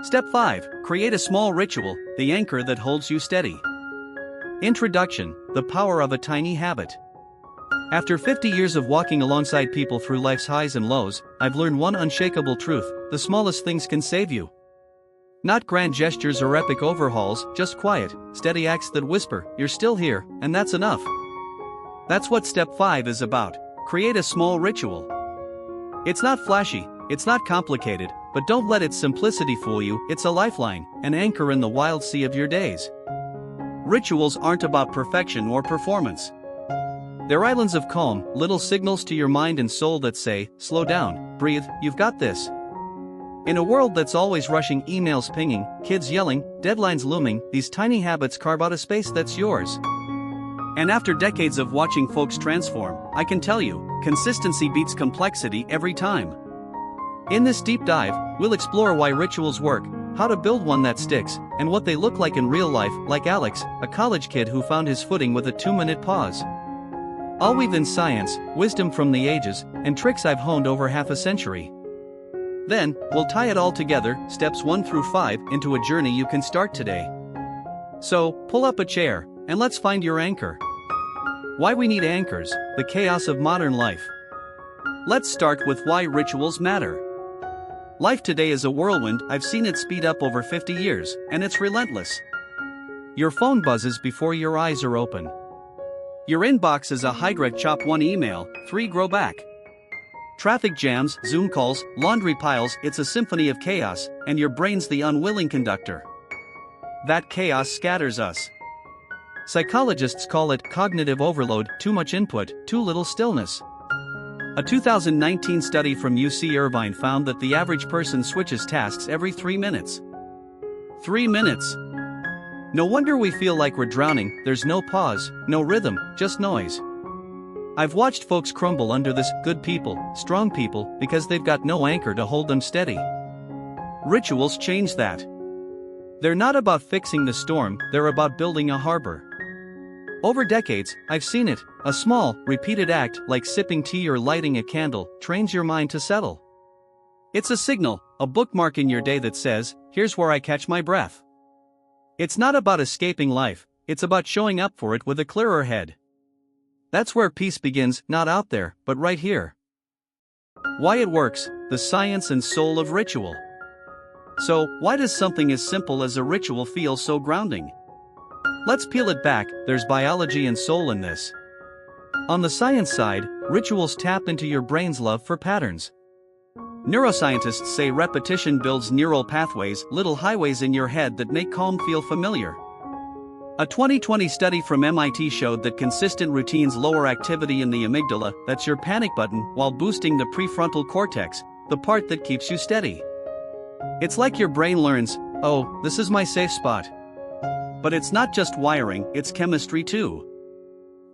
Step 5. Create a small ritual, the anchor that holds you steady. Introduction: the power of a tiny habit. After 50 years of walking alongside people through life's highs and lows, I've learned one unshakable truth: the smallest things can save you. Not grand gestures or epic overhauls, just quiet, steady acts that whisper, "You're still here, and that's enough." That's what step 5 is about. Create a small ritual. It's not flashy, it's not complicated, but don't let its simplicity fool you. It's a lifeline, an anchor in the wild sea of your days. Rituals aren't about perfection or performance. They're islands of calm, little signals to your mind and soul that say, "Slow down, breathe, you've got this." In a world that's always rushing, emails pinging, kids yelling, deadlines looming, these tiny habits carve out a space that's yours. And after decades of watching folks transform, I can tell you, consistency beats complexity every time. In this deep dive, we'll explore why rituals work, how to build one that sticks, and what they look like in real life, like Alex, a college kid who found his footing with a 2-minute pause. I'll weave in science, wisdom from the ages, and tricks I've honed over half a century. Then, we'll tie it all together, steps 1 through 5, into a journey you can start today. So, pull up a chair, and let's find your anchor. Why we need anchors, the chaos of modern life. Let's start with why rituals matter. Life today is a whirlwind. I've seen it speed up over 50 years, and it's relentless. Your phone buzzes before your eyes are open. Your inbox is a Hydra: chop 1 email, 3 grow back. Traffic jams, Zoom calls, laundry piles, it's a symphony of chaos, and your brain's the unwilling conductor. That chaos scatters us. Psychologists call it cognitive overload, too much input, too little stillness. A 2019 study from UC Irvine found that the average person switches tasks every 3 minutes. 3 minutes. No wonder we feel like we're drowning. There's no pause, no rhythm, just noise. I've watched folks crumble under this: good people, strong people, because they've got no anchor to hold them steady. Rituals change that. They're not about fixing the storm, they're about building a harbor. Over decades, I've seen it. A small, repeated act, like sipping tea or lighting a candle, trains your mind to settle. It's a signal, a bookmark in your day that says, "Here's where I catch my breath." It's not about escaping life, it's about showing up for it with a clearer head. That's where peace begins, not out there, but right here. Why it works, the science and soul of ritual. So, why does something as simple as a ritual feel so grounding? Let's peel it back. There's biology and soul in this. On the science side, rituals tap into your brain's love for patterns. Neuroscientists say repetition builds neural pathways, little highways in your head that make calm feel familiar. A 2020 study from MIT showed that consistent routines lower activity in the amygdala, that's your panic button, while boosting the prefrontal cortex, the part that keeps you steady. It's like your brain learns, "Oh, this is my safe spot." But it's not just wiring, it's chemistry too.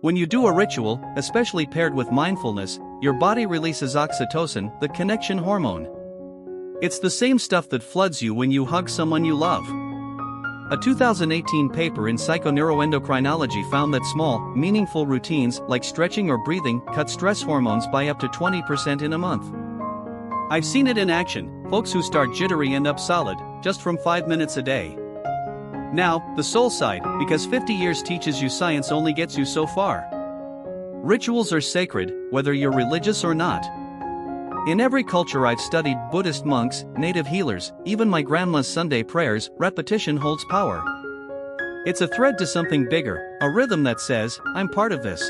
When you do a ritual, especially paired with mindfulness, your body releases oxytocin, the connection hormone. It's the same stuff that floods you when you hug someone you love. A 2018 paper in Psychoneuroendocrinology found that small, meaningful routines, like stretching or breathing, cut stress hormones by up to 20% in a month. I've seen it in action. Folks who start jittery end up solid, just from 5 minutes a day. Now, the soul side, because 50 years teaches you science only gets you so far. Rituals are sacred, whether you're religious or not. In every culture I've studied, Buddhist monks, native healers, even my grandma's Sunday prayers, repetition holds power. It's a thread to something bigger, a rhythm that says, "I'm part of this."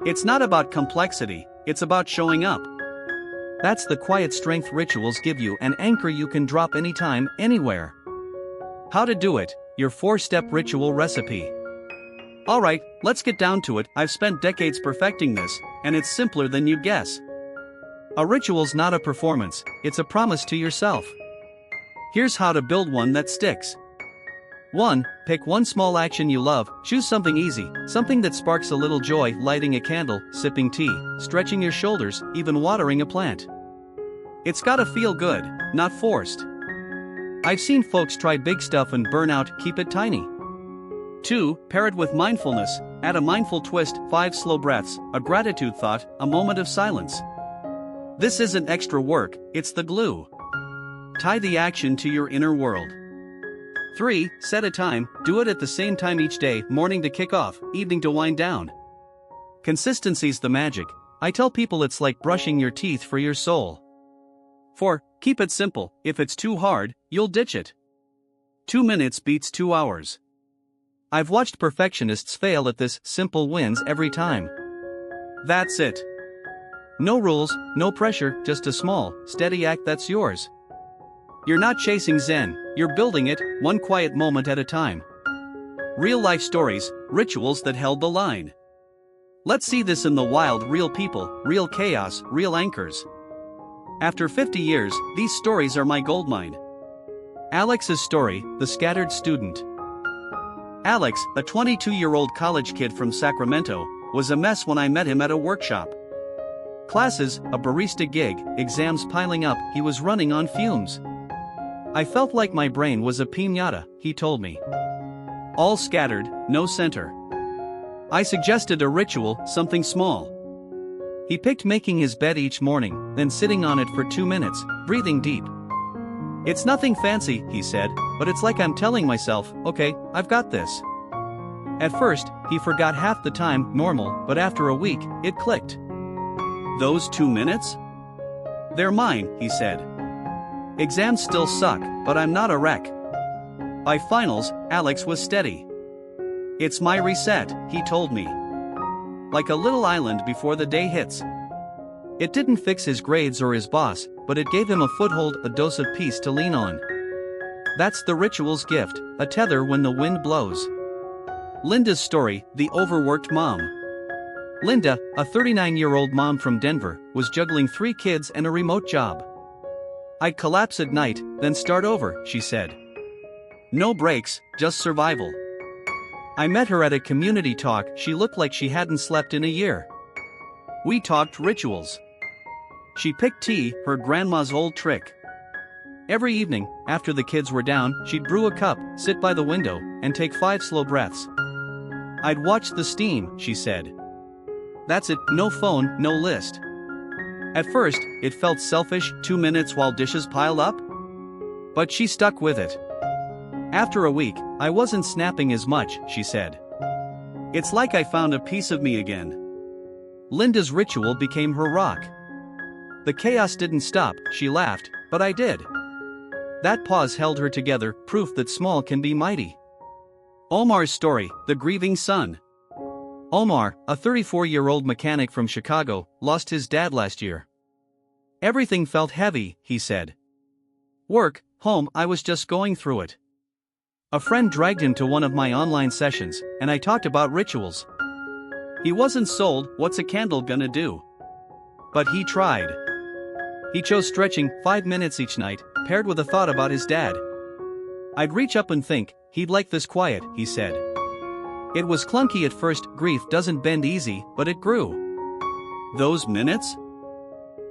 It's not about complexity, it's about showing up. That's the quiet strength rituals give you, an anchor you can drop anytime, anywhere. How to do it, your 4-step ritual recipe. Alright, let's get down to it. I've spent decades perfecting this, and it's simpler than you'd guess. A ritual's not a performance, it's a promise to yourself. Here's how to build one that sticks. 1. Pick one small action you love. Choose something easy, something that sparks a little joy: lighting a candle, sipping tea, stretching your shoulders, even watering a plant. It's gotta feel good, not forced. I've seen folks try big stuff and burn out. Keep it tiny. 2. Pair it with mindfulness. Add a mindful twist: 5 slow breaths, a gratitude thought, a moment of silence. This isn't extra work, it's the glue. Tie the action to your inner world. 3. Set a time, do it at the same time each day, morning to kick off, evening to wind down. Consistency's the magic. I tell people it's like brushing your teeth for your soul. 4. Keep it simple, if it's too hard, you'll ditch it. 2 minutes beats 2 hours. I've watched perfectionists fail at this, simple wins every time. That's it. No rules, no pressure, just a small, steady act that's yours. You're not chasing Zen, you're building it, one quiet moment at a time. Real life stories, rituals that held the line. Let's see this in the wild, real people, real chaos, real anchors. After 50 years, these stories are my goldmine. Alex's story, the scattered student. Alex, a 22-year-old college kid from Sacramento, was a mess when I met him at a workshop. Classes, a barista gig, exams piling up, he was running on fumes. I felt like my brain was a piñata, he told me. All scattered, no center. I suggested a ritual, something small. He picked making his bed each morning, then sitting on it for 2 minutes, breathing deep. It's nothing fancy, he said, but it's like I'm telling myself, okay, I've got this. At first, he forgot half the time, normal, but after a week, it clicked. Those 2 minutes? They're mine, he said. Exams still suck, but I'm not a wreck. By finals, Alex was steady. It's my reset, he told me. Like a little island before the day hits. It didn't fix his grades or his boss, but it gave him a foothold, a dose of peace to lean on. That's the ritual's gift, a tether when the wind blows. Linda's story, the overworked mom. Linda, a 39-year-old mom from Denver, was juggling 3 kids and a remote job. I'd collapse at night, then start over, she said. No breaks, just survival. I met her at a community talk. She looked like she hadn't slept in a year. We talked rituals. She picked tea, her grandma's old trick. Every evening, after the kids were down, she'd brew a cup, sit by the window, and take 5 slow breaths. I'd watch the steam, she said. That's it, no phone, no list. At first, it felt selfish, 2 minutes while dishes piled up. But she stuck with it. After a week, I wasn't snapping as much, she said. It's like I found a piece of me again. Linda's ritual became her rock. The chaos didn't stop, she laughed, but I did. That pause held her together, proof that small can be mighty. Omar's story, the grieving son. Omar, a 34-year-old mechanic from Chicago, lost his dad last year. Everything felt heavy, he said. Work, home, I was just going through it. A friend dragged him to one of my online sessions, and I talked about rituals. He wasn't sold, what's a candle gonna do? But he tried. He chose stretching, 5 minutes each night, paired with a thought about his dad. I'd reach up and think, he'd like this quiet, he said. It was clunky at first, grief doesn't bend easy, but it grew. Those minutes?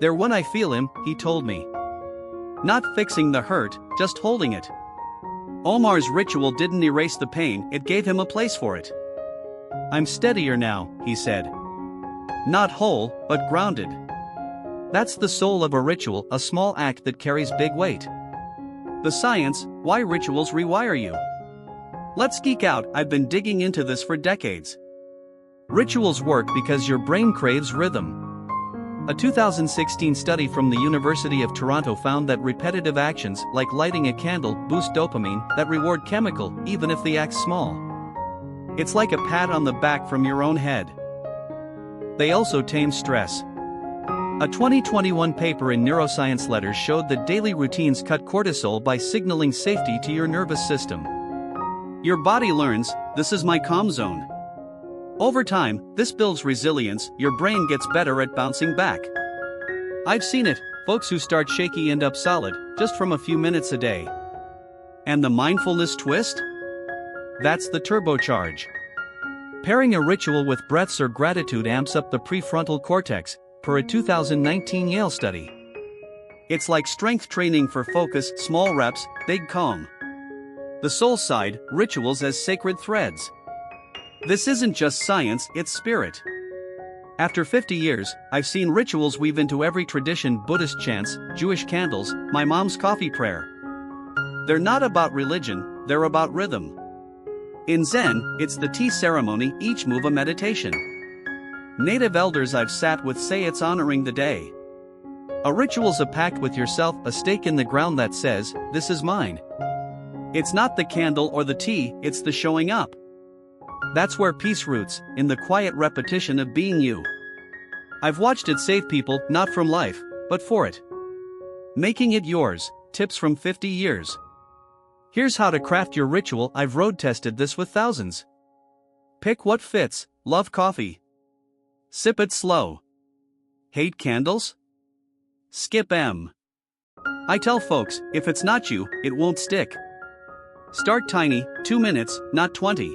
They're when I feel him, he told me. Not fixing the hurt, just holding it. Omar's ritual didn't erase the pain, it gave him a place for it. I'm steadier now, he said. Not whole, but grounded. That's the soul of a ritual, a small act that carries big weight. The science, why rituals rewire you. Let's geek out, I've been digging into this for decades. Rituals work because your brain craves rhythm. A 2016 study from the University of Toronto found that repetitive actions, like lighting a candle, boost dopamine, that reward chemical, even if the act's small. It's like a pat on the back from your own head. They also tame stress. A 2021 paper in Neuroscience Letters showed that daily routines cut cortisol by signaling safety to your nervous system. Your body learns, this is my calm zone. Over time, this builds resilience, your brain gets better at bouncing back. I've seen it, folks who start shaky end up solid, just from a few minutes a day. And the mindfulness twist? That's the turbocharge. Pairing a ritual with breaths or gratitude amps up the prefrontal cortex, per a 2019 Yale study. It's like strength training for focus, small reps, big calm. The soul side, rituals as sacred threads. This isn't just science, it's spirit. After 50 years, I've seen rituals weave into every tradition: Buddhist chants, Jewish candles, my mom's coffee prayer. They're not about religion, they're about rhythm. In Zen, it's the tea ceremony, each move a meditation. Native elders I've sat with say it's honoring the day. A ritual's a pact with yourself, a stake in the ground that says, this is mine. It's not the candle or the tea, it's the showing up. That's where peace roots, in the quiet repetition of being you. I've watched it save people, not from life, but for it. Making it yours, tips from 50 years. Here's how to craft your ritual. I've road tested this with thousands. Pick what fits. Love coffee? Sip it slow. Hate candles? Skip 'em. I tell folks, if it's not you, it won't stick. Start tiny, 2 minutes, not 20.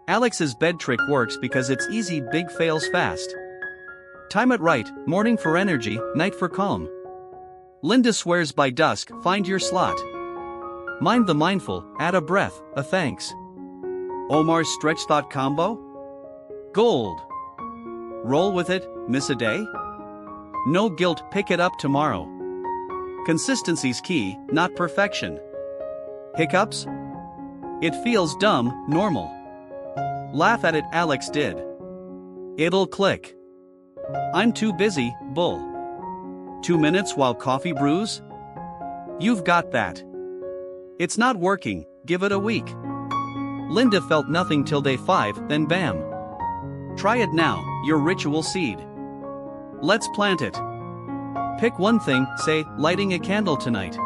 Alex's bed trick works because it's easy, big fails fast. Time it right, morning for energy, night for calm. Linda swears by dusk, find your slot. Mind the mindful, add a breath, a thanks. Omar's stretch thought combo? Gold. Roll with it, miss a day? No guilt, pick it up tomorrow. Consistency's key, not perfection. Hiccups? It feels dumb, normal. Laugh at it, Alex did. It'll click. I'm too busy, bull. 2 minutes while coffee brews? You've got that. It's not working, give it a week. Linda felt nothing till day 5, then bam. Try it now, your ritual seed. Let's plant it. Pick one thing, say, lighting a candle tonight.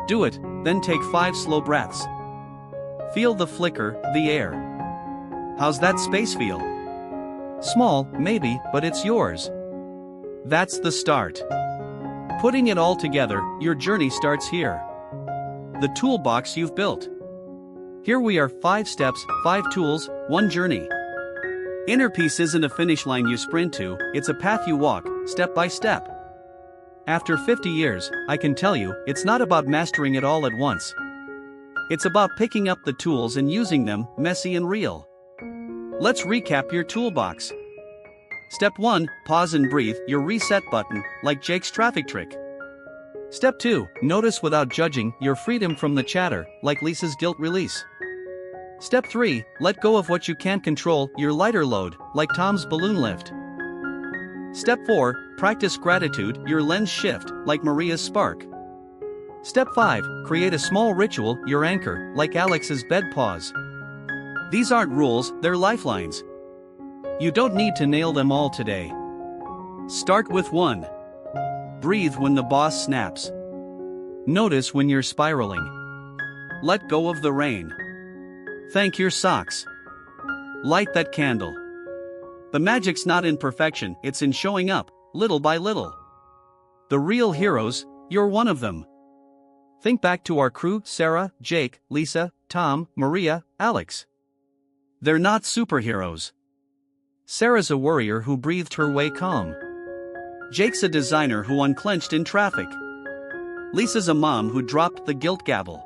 Do it, then take 5 slow breaths. Feel the flicker, the air. How's that space feel? Small, maybe, but it's yours. That's the start. Putting it all together, your journey starts here. The toolbox you've built. Here we are, 5 steps, 5 tools, 1 journey. Inner peace isn't a finish line you sprint to, it's a path you walk, step by step. After 50 years, I can tell you, it's not about mastering it all at once. It's about picking up the tools and using them, messy and real. Let's recap your toolbox. Step 1, pause and breathe, your reset button, like Jake's traffic trick. Step 2, notice without judging, your freedom from the chatter, like Lisa's guilt release. Step 3, let go of what you can't control, your lighter load, like Tom's balloon lift. Step 4, practice gratitude, your lens shift, like Maria's spark. Step 5, create a small ritual, your anchor, like Alex's bed pause. These aren't rules, they're lifelines. You don't need to nail them all today. Start with 1. Breathe when the boss snaps. Notice when you're spiraling. Let go of the rain. Thank your socks. Light that candle. The magic's not in perfection, it's in showing up, little by little. The real heroes, you're one of them. Think back to our crew: Sarah, Jake, Lisa, Tom, Maria, Alex. They're not superheroes. Sarah's a warrior who breathed her way calm. Jake's a designer who unclenched in traffic. Lisa's a mom who dropped the guilt gavel.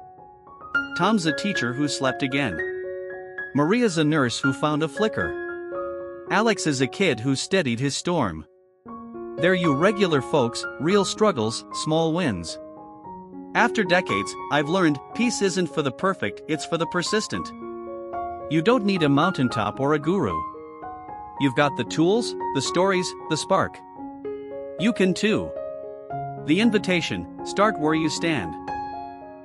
Tom's a teacher who slept again. Maria's a nurse who found a flicker. Alex is a kid who steadied his storm. They're you regular folks, real struggles, small wins. After decades, I've learned, peace isn't for the perfect, it's for the persistent. You don't need a mountaintop or a guru. You've got the tools, the stories, the spark. You can too. The invitation, start where you stand.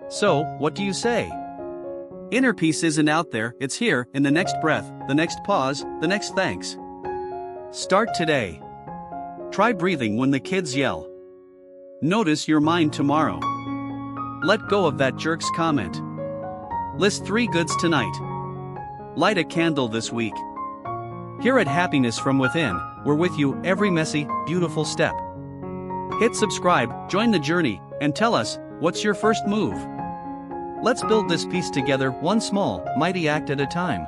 So, what do you say? Inner peace isn't out there, it's here, in the next breath, the next pause, the next thanks. Start today. Try breathing when the kids yell. Notice your mind tomorrow. Let go of that jerk's comment. List 3 goods tonight. Light a candle this week. Here at Happiness from Within, we're with you every messy, beautiful step. Hit subscribe, join the journey, and tell us, what's your first move? Let's build this piece together, one small, mighty act at a time.